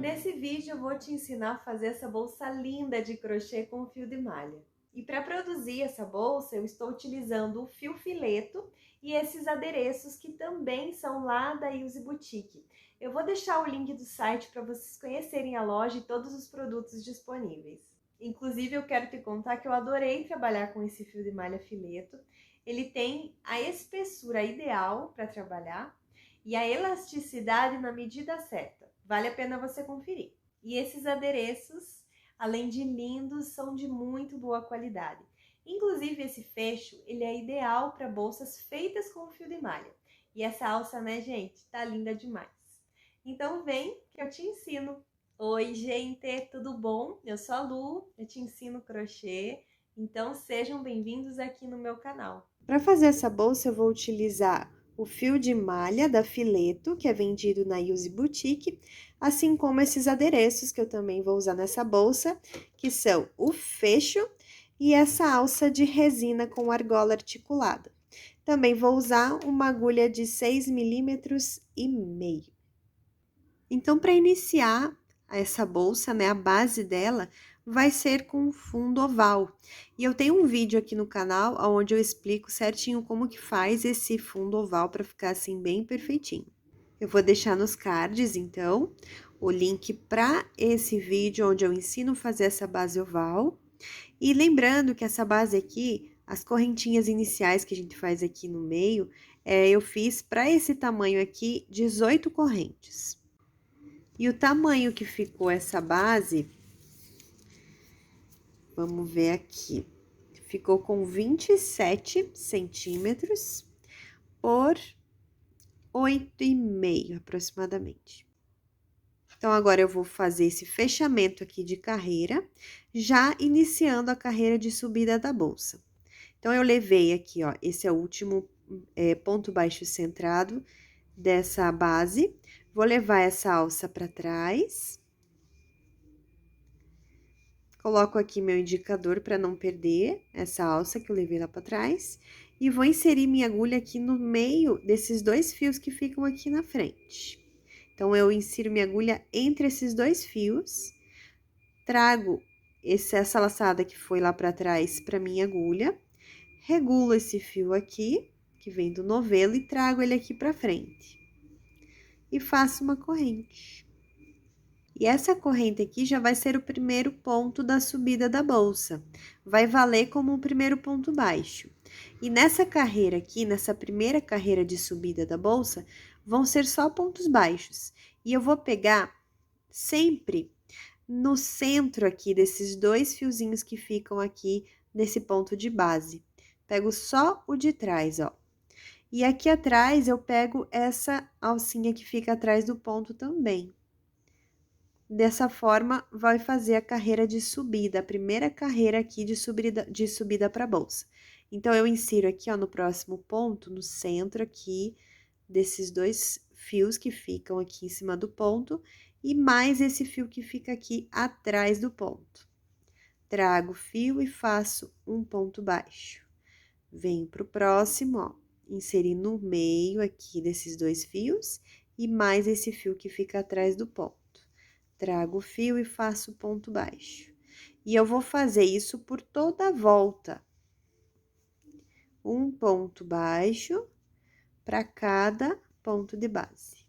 Nesse vídeo eu vou te ensinar a fazer essa bolsa linda de crochê com fio de malha. E para produzir essa bolsa eu estou utilizando o fio fileto e esses adereços que também são lá da Ilse Boutique. Eu vou deixar o link do site para vocês conhecerem a loja e todos os produtos disponíveis. Inclusive eu quero te contar que eu adorei trabalhar com esse fio de malha fileto. Ele tem a espessura ideal para trabalhar e a elasticidade na medida certa. Vale a pena você conferir. E esses adereços, além de lindos, são de muito boa qualidade. Inclusive esse fecho, ele é ideal para bolsas feitas com fio de malha. E essa alça, né, gente, tá linda demais. Então vem que eu te ensino. Oi, gente, tudo bom? Eu sou a Lu, eu te ensino crochê. Então sejam bem-vindos aqui no meu canal. Para fazer essa bolsa eu vou utilizar o fio de malha da Fileto, que é vendido na Ilse Boutique, assim como esses adereços que eu também vou usar nessa bolsa, que são o fecho e essa alça de resina com argola articulada. Também vou usar uma agulha de 6,5 milímetros. Então, para iniciar essa bolsa, né, a base dela vai ser com fundo oval. E eu tenho um vídeo aqui no canal onde eu explico certinho como que faz esse fundo oval para ficar assim bem perfeitinho. Eu vou deixar nos cards, então, o link para esse vídeo onde eu ensino a fazer essa base oval. E lembrando que essa base aqui, as correntinhas iniciais que a gente faz aqui no meio, eu fiz para esse tamanho aqui 18 correntes. E o tamanho que ficou essa base, vamos ver aqui, ficou com 27 centímetros por 8,5 aproximadamente. Então, agora eu vou fazer esse fechamento aqui de carreira, já iniciando a carreira de subida da bolsa. Então, eu levei aqui, ó, esse é o último ponto baixo centrado dessa base. Vou levar essa alça para trás. Coloco aqui meu indicador para não perder essa alça que eu levei lá para trás. E vou inserir minha agulha aqui no meio desses dois fios que ficam aqui na frente. Então, eu insiro minha agulha entre esses dois fios. Trago essa laçada que foi lá para trás para minha agulha. Regulo esse fio aqui, que vem do novelo, e trago ele aqui para frente. E faço uma corrente. E essa corrente aqui já vai ser o primeiro ponto da subida da bolsa. Vai valer como um primeiro ponto baixo. E nessa carreira aqui, nessa primeira carreira de subida da bolsa, vão ser só pontos baixos. E eu vou pegar sempre no centro aqui desses dois fiozinhos que ficam aqui nesse ponto de base. Pego só o de trás, ó. E aqui atrás eu pego essa alcinha que fica atrás do ponto também. Dessa forma, vai fazer a carreira de subida, a primeira carreira aqui de subida para a bolsa. Então, eu insiro aqui, ó, no próximo ponto, no centro aqui, desses dois fios que ficam aqui em cima do ponto, e mais esse fio que fica aqui atrás do ponto. Trago o fio e faço um ponto baixo. Venho pro próximo, ó, inserir no meio aqui desses dois fios, e mais esse fio que fica atrás do ponto. Trago o fio e faço ponto baixo. E eu vou fazer isso por toda a volta. Um ponto baixo para cada ponto de base.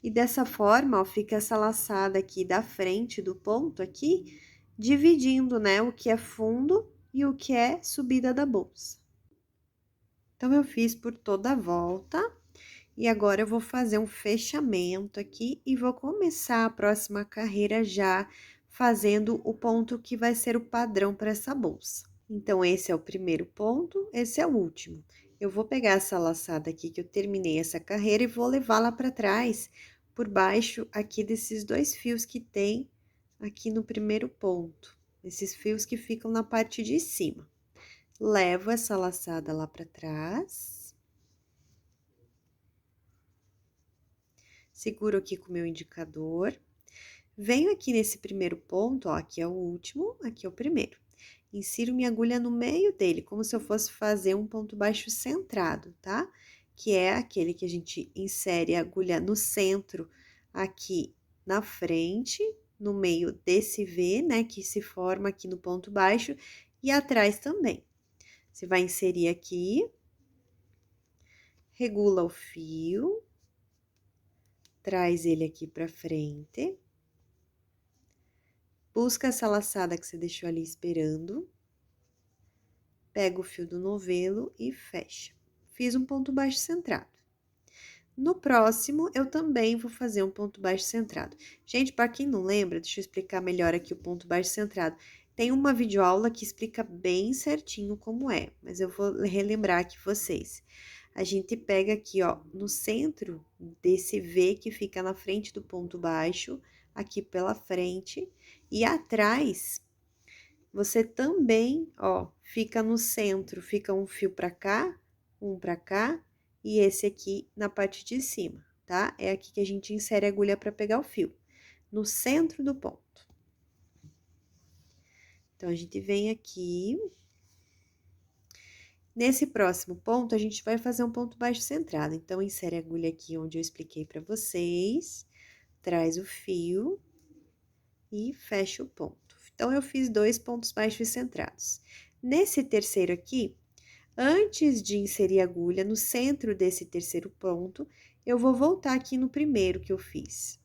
E dessa forma, ó, fica essa laçada aqui da frente do ponto aqui, dividindo, né, o que é fundo e o que é subida da bolsa. Então, eu fiz por toda a volta. E agora, eu vou fazer um fechamento aqui e vou começar a próxima carreira já fazendo o ponto que vai ser o padrão para essa bolsa. Então, esse é o primeiro ponto, esse é o último. Eu vou pegar essa laçada aqui que eu terminei essa carreira e vou levá-la para trás, por baixo aqui desses dois fios que tem aqui no primeiro ponto. Esses fios que ficam na parte de cima. Levo essa laçada lá para trás. Seguro aqui com o meu indicador, Venho aqui nesse primeiro ponto, ó, aqui é o último, aqui é o primeiro. Insiro minha agulha no meio dele, como se eu fosse fazer um ponto baixo centrado, tá? Que é aquele que a gente insere a agulha no centro, aqui na frente, no meio desse V, né, que se forma aqui no ponto baixo, e atrás também. Você vai inserir aqui, regula o fio, traz ele aqui pra frente, busca essa laçada que você deixou ali esperando, pega o fio do novelo e fecha. Fiz um ponto baixo centrado. No próximo, eu também vou fazer um ponto baixo centrado. Gente, para quem não lembra, deixa eu explicar melhor aqui o ponto baixo centrado. Tem uma videoaula que explica bem certinho como é, mas eu vou relembrar aqui vocês. A gente pega aqui, ó, no centro desse V que fica na frente do ponto baixo, aqui pela frente, e atrás, você também, ó, fica no centro, fica um fio pra cá, um pra cá, e esse aqui na parte de cima, tá? É aqui que a gente insere a agulha para pegar o fio, no centro do ponto. Então, a gente vem aqui. Nesse próximo ponto, a gente vai fazer um ponto baixo centrado. Então, insere a agulha aqui onde eu expliquei para vocês, traz o fio e fecha o ponto. Então, eu fiz 2 pontos baixos centrados. Nesse terceiro aqui, antes de inserir a agulha no centro desse terceiro ponto, eu vou voltar aqui no primeiro que eu fiz.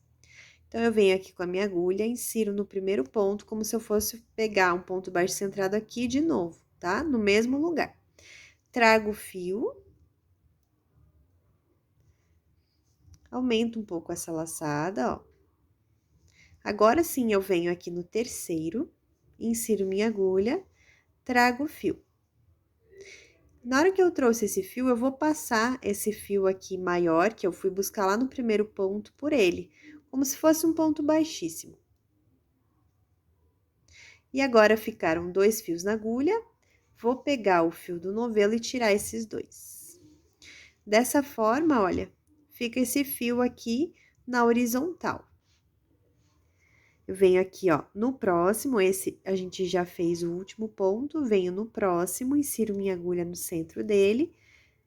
Então, eu venho aqui com a minha agulha, insiro no primeiro ponto, como se eu fosse pegar um ponto baixo centrado aqui de novo, tá? No mesmo lugar. Trago o fio, aumento um pouco essa laçada, ó. Agora sim, eu venho aqui no terceiro, insiro minha agulha, trago o fio. Na hora que eu trouxe esse fio, eu vou passar esse fio aqui maior, que eu fui buscar lá no primeiro ponto, por ele, como se fosse um ponto baixíssimo. E agora, ficaram 2 fios na agulha, vou pegar o fio do novelo e tirar esses 2. Dessa forma, olha, fica esse fio aqui na horizontal. Eu venho aqui, ó, no próximo, esse a gente já fez o último ponto, venho no próximo, insiro minha agulha no centro dele,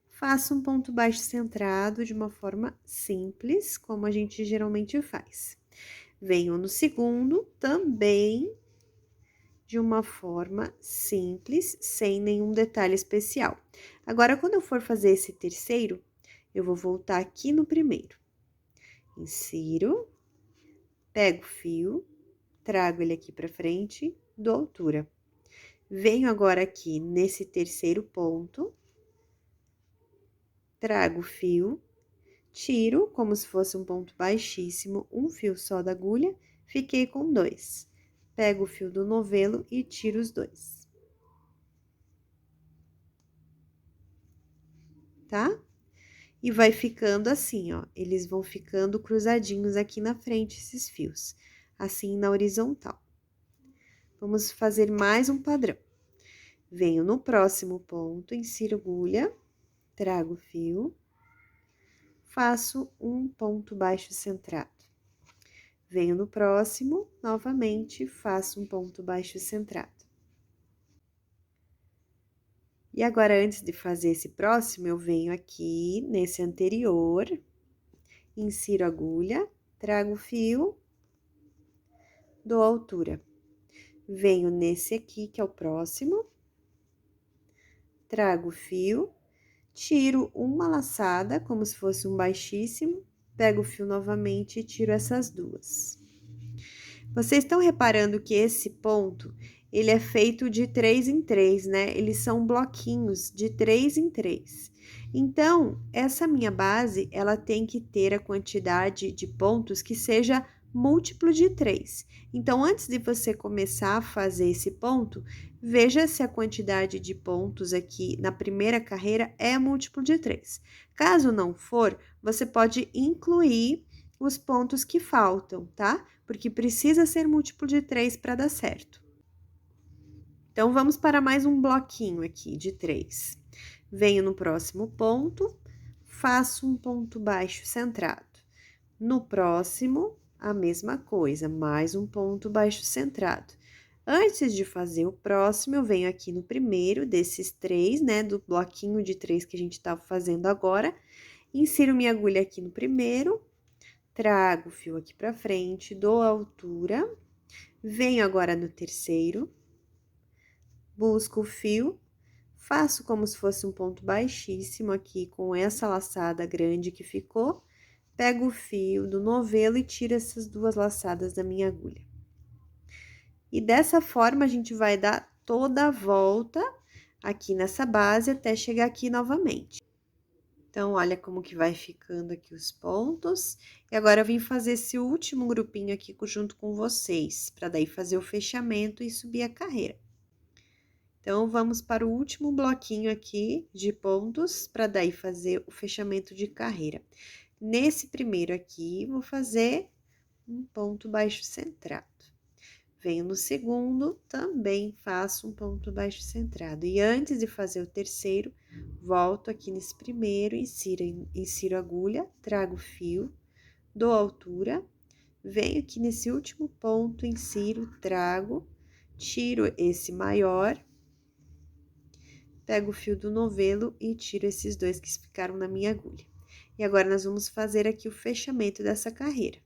faço um ponto baixo centrado de uma forma simples, como a gente geralmente faz. Venho no segundo, também de uma forma simples, sem nenhum detalhe especial. Agora, quando eu for fazer esse terceiro, eu vou voltar aqui no primeiro. Insiro, pego o fio, trago ele aqui pra frente, dou altura. Venho agora aqui nesse terceiro ponto, trago o fio, tiro como se fosse um ponto baixíssimo, um fio só da agulha, fiquei com 2. Pego o fio do novelo e tiro os 2. Tá? E vai ficando assim, ó, eles vão ficando cruzadinhos aqui na frente, esses fios, assim na horizontal. Vamos fazer mais um padrão. Venho no próximo ponto, insiro agulha, trago o fio, faço um ponto baixo centrado. Venho no próximo, novamente, faço um ponto baixo centrado. E agora, antes de fazer esse próximo, eu venho aqui nesse anterior, insiro a agulha, trago o fio, dou altura. Venho nesse aqui, que é o próximo, trago o fio, tiro uma laçada, como se fosse um baixíssimo, pego o fio novamente e tiro essas 2. Vocês estão reparando que esse ponto, ele é feito de 3 em 3, né? Eles são bloquinhos de 3 em 3. Então, essa minha base, ela tem que ter a quantidade de pontos que seja múltiplo de 3. Então, antes de você começar a fazer esse ponto, veja se a quantidade de pontos aqui na primeira carreira é múltiplo de 3. Caso não for, você pode incluir os pontos que faltam, tá? Porque precisa ser múltiplo de 3 para dar certo. Então, vamos para mais um bloquinho aqui de 3. Venho no próximo ponto, faço um ponto baixo centrado. No próximo, a mesma coisa, mais um ponto baixo centrado. Antes de fazer o próximo, eu venho aqui no primeiro desses 3, né, do bloquinho de 3 que a gente estava fazendo agora, insiro minha agulha aqui no primeiro, trago o fio aqui pra frente, dou a altura, venho agora no terceiro, busco o fio, faço como se fosse um ponto baixíssimo aqui com essa laçada grande que ficou, pego o fio do novelo e tiro essas 2 laçadas da minha agulha. E dessa forma, a gente vai dar toda a volta aqui nessa base até chegar aqui novamente. Então, olha como que vai ficando aqui os pontos. E agora, eu vim fazer esse último grupinho aqui junto com vocês, para daí fazer o fechamento e subir a carreira. Então, vamos para o último bloquinho aqui de pontos, para daí fazer o fechamento de carreira. Nesse primeiro aqui, vou fazer um ponto baixo centrado. Venho no segundo, também faço um ponto baixo centrado. E antes de fazer o terceiro, volto aqui nesse primeiro, insiro a agulha, trago o fio, dou altura, venho aqui nesse último ponto, insiro, trago, tiro esse maior, pego o fio do novelo e tiro esses 2 que ficaram na minha agulha. E agora, nós vamos fazer aqui o fechamento dessa carreira.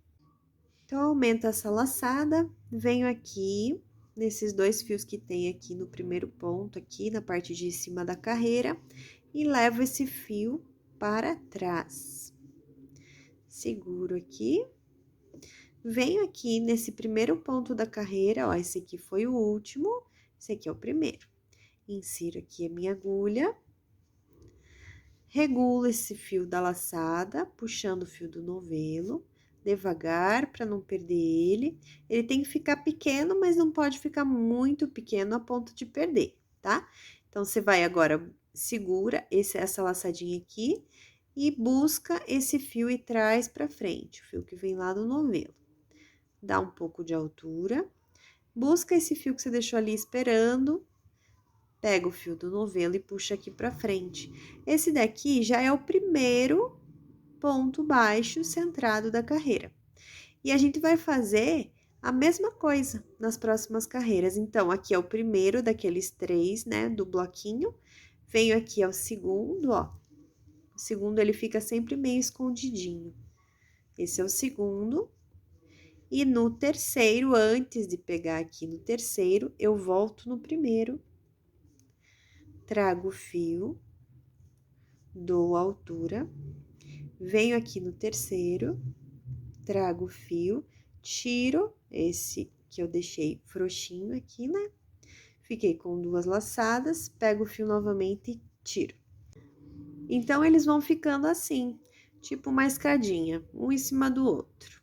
Então, aumento essa laçada, venho aqui nesses 2 fios que tem aqui no primeiro ponto, aqui na parte de cima da carreira, e levo esse fio para trás. Seguro aqui, venho aqui nesse primeiro ponto da carreira, ó, esse aqui foi o último, esse aqui é o primeiro. Insiro aqui a minha agulha, regulo esse fio da laçada, puxando o fio do novelo, devagar para não perder ele. Ele tem que ficar pequeno, mas não pode ficar muito pequeno a ponto de perder, tá? Então, você vai agora, segura essa laçadinha aqui e busca esse fio e traz para frente, o fio que vem lá do novelo. Dá um pouco de altura, busca esse fio que você deixou ali esperando, pega o fio do novelo e puxa aqui para frente. Esse daqui já é o primeiro ponto baixo centrado da carreira. E a gente vai fazer a mesma coisa nas próximas carreiras. Então, aqui é o primeiro daqueles 3, né, do bloquinho. Venho aqui ao segundo, ó. O segundo, ele fica sempre meio escondidinho. Esse é o segundo. E no terceiro, antes de pegar aqui no terceiro, eu volto no primeiro. Trago o fio, dou a altura, venho aqui no terceiro, trago o fio, tiro esse que eu deixei frouxinho aqui, né? Fiquei com 2 laçadas, pego o fio novamente e tiro. Então, eles vão ficando assim, tipo uma escadinha, um em cima do outro.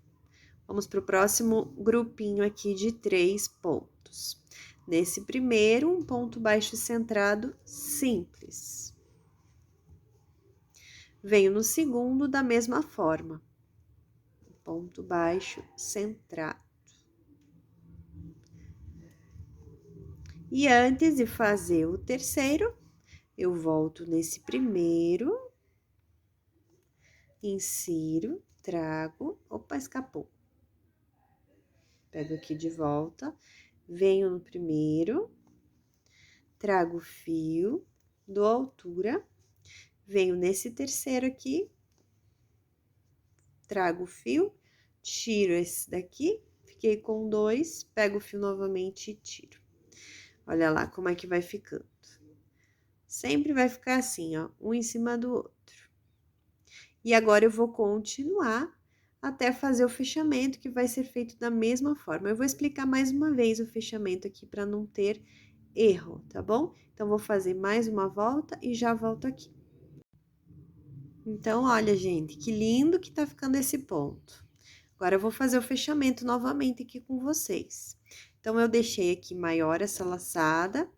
Vamos pro próximo grupinho aqui de 3 pontos. Nesse primeiro, um ponto baixo centrado simples. Venho no segundo da mesma forma. Ponto baixo centrado. E antes de fazer o terceiro, eu volto nesse primeiro, insiro, trago, opa, escapou. Pego aqui de volta, venho no primeiro, trago o fio, dou altura, venho nesse terceiro aqui, trago o fio, tiro esse daqui, fiquei com 2, pego o fio novamente e tiro. Olha lá como é que vai ficando. Sempre vai ficar assim, ó, um em cima do outro. E agora, eu vou continuar até fazer o fechamento, que vai ser feito da mesma forma. Eu vou explicar mais uma vez o fechamento aqui, para não ter erro, tá bom? Então, vou fazer mais uma volta e já volto aqui. Então, olha, gente, que lindo que tá ficando esse ponto. Agora, eu vou fazer o fechamento novamente aqui com vocês. Então, eu deixei aqui maior essa laçada,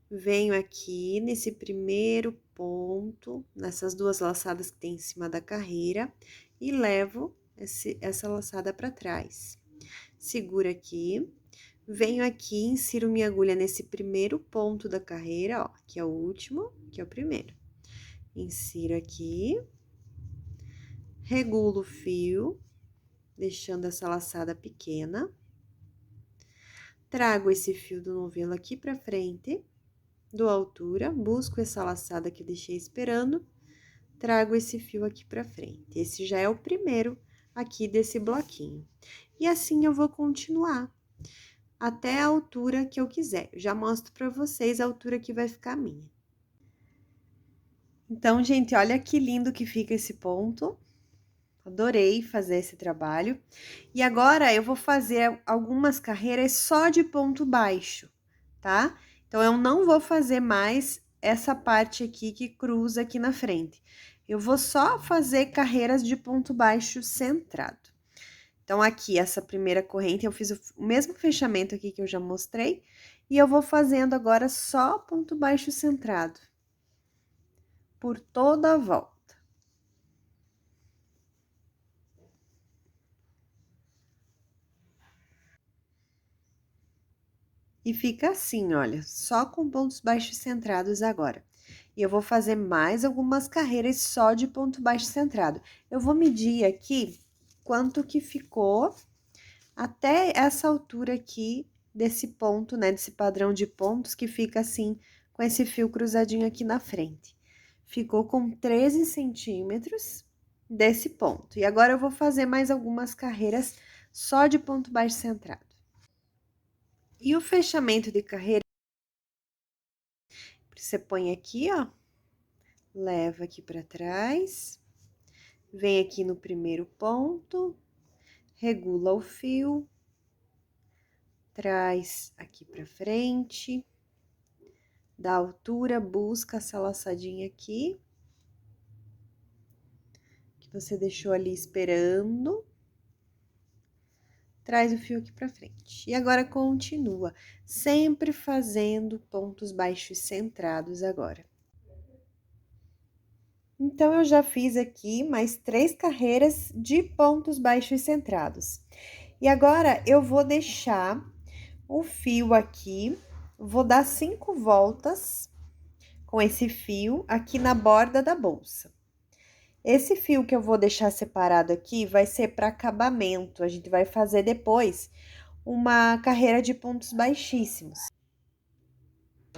venho aqui nesse primeiro ponto, nessas 2 laçadas que tem em cima da carreira, e levo essa laçada para trás. Seguro aqui, venho aqui, insiro minha agulha nesse primeiro ponto da carreira, ó, que é o último, que é o primeiro. Insiro aqui, regulo o fio, deixando essa laçada pequena. Trago esse fio do novelo aqui pra frente, dou altura, busco essa laçada que eu deixei esperando, trago esse fio aqui pra frente. Esse já é o primeiro aqui desse bloquinho. E assim eu vou continuar até a altura que eu quiser. Eu já mostro pra vocês a altura que vai ficar a minha. Então, gente, olha que lindo que fica esse ponto. Adorei fazer esse trabalho. E agora, eu vou fazer algumas carreiras só de ponto baixo, tá? Então, eu não vou fazer mais essa parte aqui que cruza aqui na frente. Eu vou só fazer carreiras de ponto baixo centrado. Então, aqui, essa primeira corrente, eu fiz o mesmo fechamento aqui que eu já mostrei. E eu vou fazendo agora só ponto baixo centrado. Por toda a volta. E fica assim, olha, só com pontos baixos centrados agora. E eu vou fazer mais algumas carreiras só de ponto baixo centrado. Eu vou medir aqui quanto que ficou até essa altura aqui desse ponto, né, desse padrão de pontos que fica assim, com esse fio cruzadinho aqui na frente. Ficou com 13 centímetros desse ponto. E agora eu vou fazer mais algumas carreiras só de ponto baixo centrado. E o fechamento de carreira, você põe aqui, ó, leva aqui pra trás, vem aqui no primeiro ponto, regula o fio, traz aqui pra frente, dá altura, busca essa laçadinha aqui, que você deixou ali esperando, traz o fio aqui pra frente. E agora, continua, sempre fazendo pontos baixos centrados agora. Então, eu já fiz aqui mais 3 carreiras de pontos baixos centrados. E agora, eu vou deixar o fio aqui, vou dar 5 voltas com esse fio aqui na borda da bolsa. Esse fio que eu vou deixar separado aqui vai ser para acabamento, a gente vai fazer depois uma carreira de pontos baixíssimos.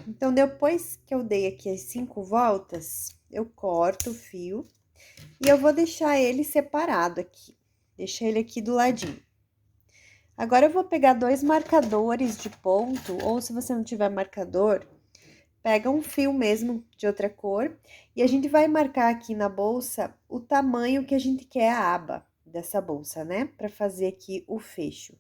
Então, depois que eu dei aqui as 5 voltas, eu corto o fio e eu vou deixar ele separado aqui, deixar ele aqui do ladinho. Agora, eu vou pegar 2 marcadores de ponto, ou se você não tiver marcador, pega um fio mesmo de outra cor, e a gente vai marcar aqui na bolsa o tamanho que a gente quer a aba dessa bolsa, né? Pra fazer aqui o fecho.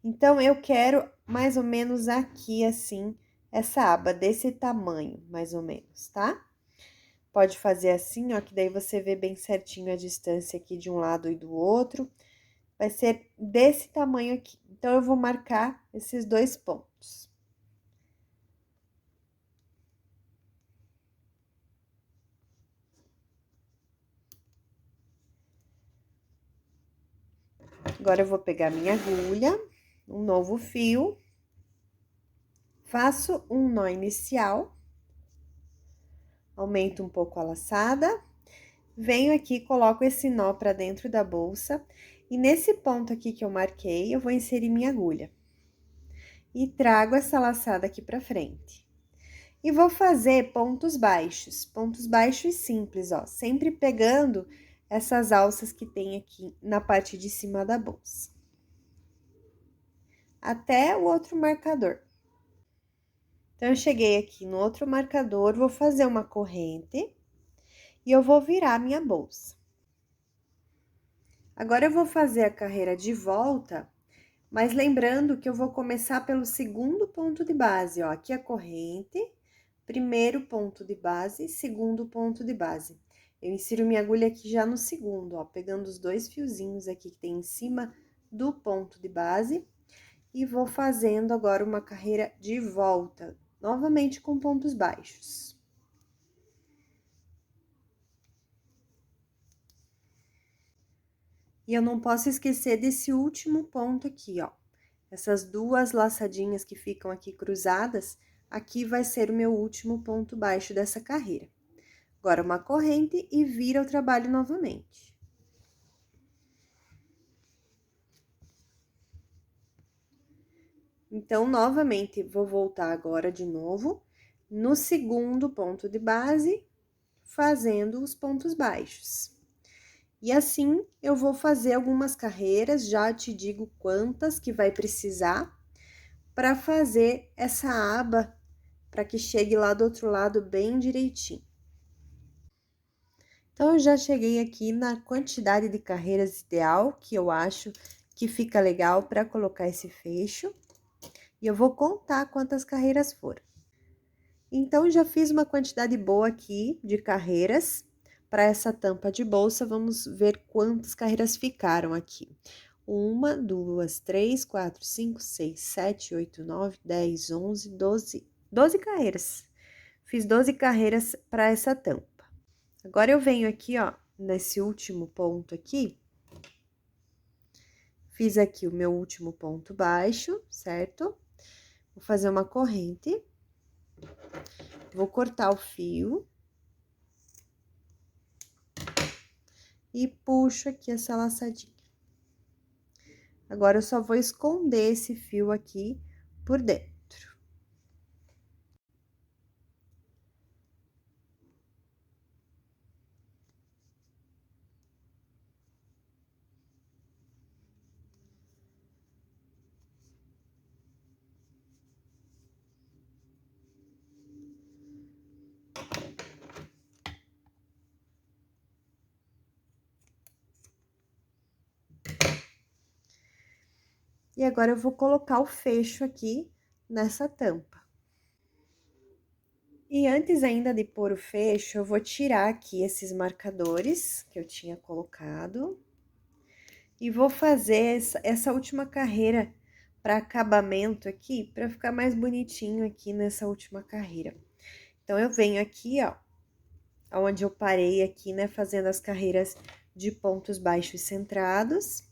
Então, eu quero mais ou menos aqui, assim, essa aba desse tamanho, mais ou menos, tá? Pode fazer assim, ó, que daí você vê bem certinho a distância aqui de um lado e do outro. Vai ser desse tamanho aqui. Então, eu vou marcar esses 2 pontos. Agora, eu vou pegar minha agulha, um novo fio, faço um nó inicial, aumento um pouco a laçada, venho aqui, coloco esse nó pra dentro da bolsa, e nesse ponto aqui que eu marquei, eu vou inserir minha agulha. E trago essa laçada aqui pra frente. E vou fazer pontos baixos simples, ó, sempre pegando essas alças que tem aqui na parte de cima da bolsa. Até o outro marcador. Então, eu cheguei aqui no outro marcador, vou fazer uma corrente e eu vou virar minha bolsa. Agora, eu vou fazer a carreira de volta, mas lembrando que eu vou começar pelo segundo ponto de base, ó, aqui a corrente, primeiro ponto de base, segundo ponto de base. Eu insiro minha agulha aqui já no segundo, ó, pegando os 2 fiozinhos aqui que tem em cima do ponto de base, e vou fazendo agora uma carreira de volta, novamente com pontos baixos. E eu não posso esquecer desse último ponto aqui, ó. Essas 2 laçadinhas que ficam aqui cruzadas, aqui vai ser o meu último ponto baixo dessa carreira. Agora, uma corrente e vira o trabalho novamente. Então, novamente, vou voltar agora de novo no segundo ponto de base, fazendo os pontos baixos. E assim, eu vou fazer algumas carreiras, já te digo quantas que vai precisar para fazer essa aba, para que chegue lá do outro lado bem direitinho. Então, eu já cheguei aqui na quantidade de carreiras ideal, que eu acho que fica legal para colocar esse fecho. E eu vou contar quantas carreiras foram. Então, já fiz uma quantidade boa aqui de carreiras para essa tampa de bolsa. Vamos ver quantas carreiras ficaram aqui. 1, 2, 3, 4, 5, 6, 7, 8, 9, 10, 11, 12, 12 carreiras. Fiz 12 carreiras para essa tampa. Agora, eu venho aqui, ó, nesse último ponto aqui. Fiz aqui o meu último ponto baixo, certo? Vou fazer uma corrente. Vou cortar o fio. E puxo aqui essa laçadinha. Agora, eu só vou esconder esse fio aqui por dentro. E agora, eu vou colocar o fecho aqui nessa tampa. E antes ainda de pôr o fecho, eu vou tirar aqui esses marcadores que eu tinha colocado. E vou fazer essa última carreira para acabamento aqui, para ficar mais bonitinho aqui nessa última carreira. Então, eu venho aqui, ó, onde eu parei aqui, né, fazendo as carreiras de pontos baixos centrados.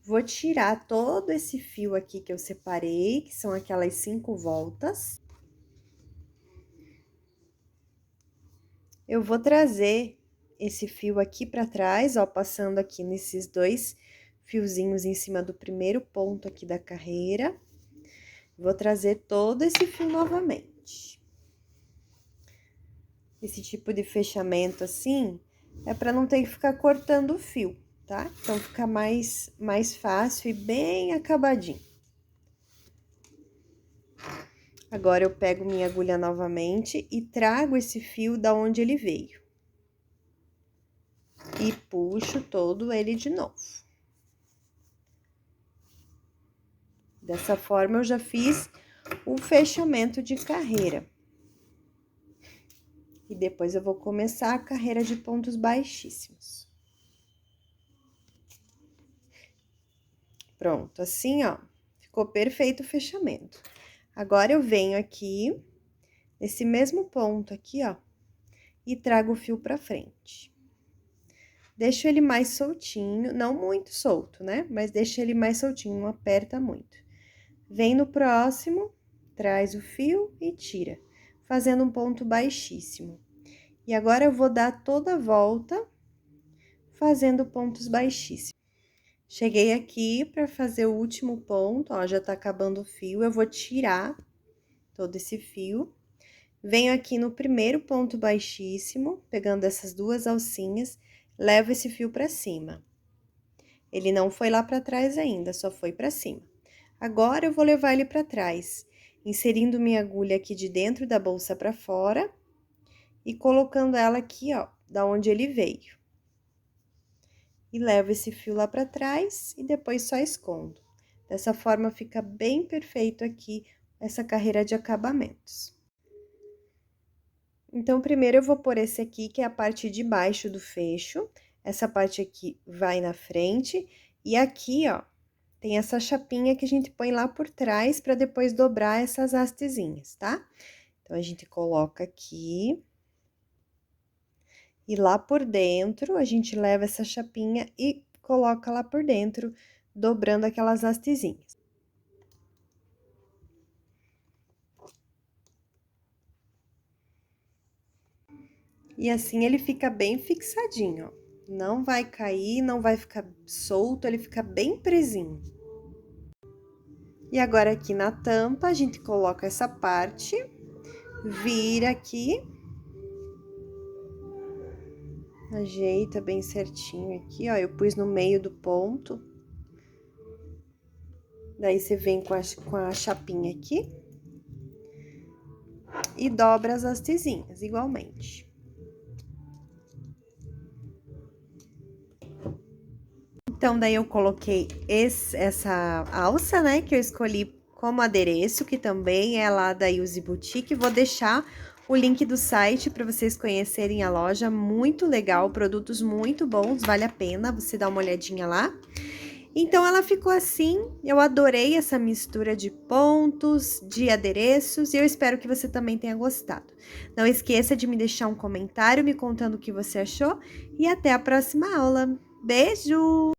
Vou tirar todo esse fio aqui que eu separei, que são aquelas 5 voltas. Eu vou trazer esse fio aqui pra trás, ó, passando aqui nesses 2 fiozinhos em cima do primeiro ponto aqui da carreira. Vou trazer todo esse fio novamente. Esse tipo de fechamento assim, é pra não ter que ficar cortando o fio, tá? Então, fica mais fácil e bem acabadinho. Agora, eu pego minha agulha novamente e trago esse fio da onde ele veio. E puxo todo ele de novo. Dessa forma, eu já fiz o fechamento de carreira. E depois eu vou começar a carreira de pontos baixíssimos. Pronto, assim, ó, ficou perfeito o fechamento. Agora, eu venho aqui, nesse mesmo ponto aqui, ó, e trago o fio pra frente. Deixo ele mais soltinho, não muito solto, né? Mas deixa ele mais soltinho, não aperta muito. Vem no próximo, traz o fio e tira, fazendo um ponto baixíssimo. E agora, eu vou dar toda a volta, fazendo pontos baixíssimos. Cheguei aqui para fazer o último ponto, ó, já tá acabando o fio, eu vou tirar todo esse fio. Venho aqui no primeiro ponto baixíssimo, pegando essas 2 alcinhas, levo esse fio pra cima. Ele não foi lá pra trás ainda, só foi pra cima. Agora, eu vou levar ele pra trás, inserindo minha agulha aqui de dentro da bolsa pra fora e colocando ela aqui, ó, da onde ele veio. E levo esse fio lá pra trás e depois só escondo. Dessa forma, fica bem perfeito aqui essa carreira de acabamentos. Então, primeiro eu vou pôr esse aqui, que é a parte de baixo do fecho. Essa parte aqui vai na frente. E aqui, ó, tem essa chapinha que a gente põe lá por trás para depois dobrar essas hastezinhas, tá? Então, a gente coloca aqui. E lá por dentro, a gente leva essa chapinha e coloca lá por dentro, dobrando aquelas hastezinhas. E assim ele fica bem fixadinho, ó. Não vai cair, não vai ficar solto, ele fica bem presinho. E agora aqui na tampa, a gente coloca essa parte, vira aqui, ajeita bem certinho aqui, ó, eu pus no meio do ponto. Daí, você vem com a chapinha aqui e dobra as hastezinhas igualmente. Então, daí eu coloquei essa alça, né, que eu escolhi como adereço, que também é lá da Yuzi Boutique. Vou deixar o link do site para vocês conhecerem a loja, muito legal, produtos muito bons, vale a pena você dar uma olhadinha lá. Então, ela ficou assim, eu adorei essa mistura de pontos, de adereços, e eu espero que você também tenha gostado. Não esqueça de me deixar um comentário me contando o que você achou, e até a próxima aula. Beijo!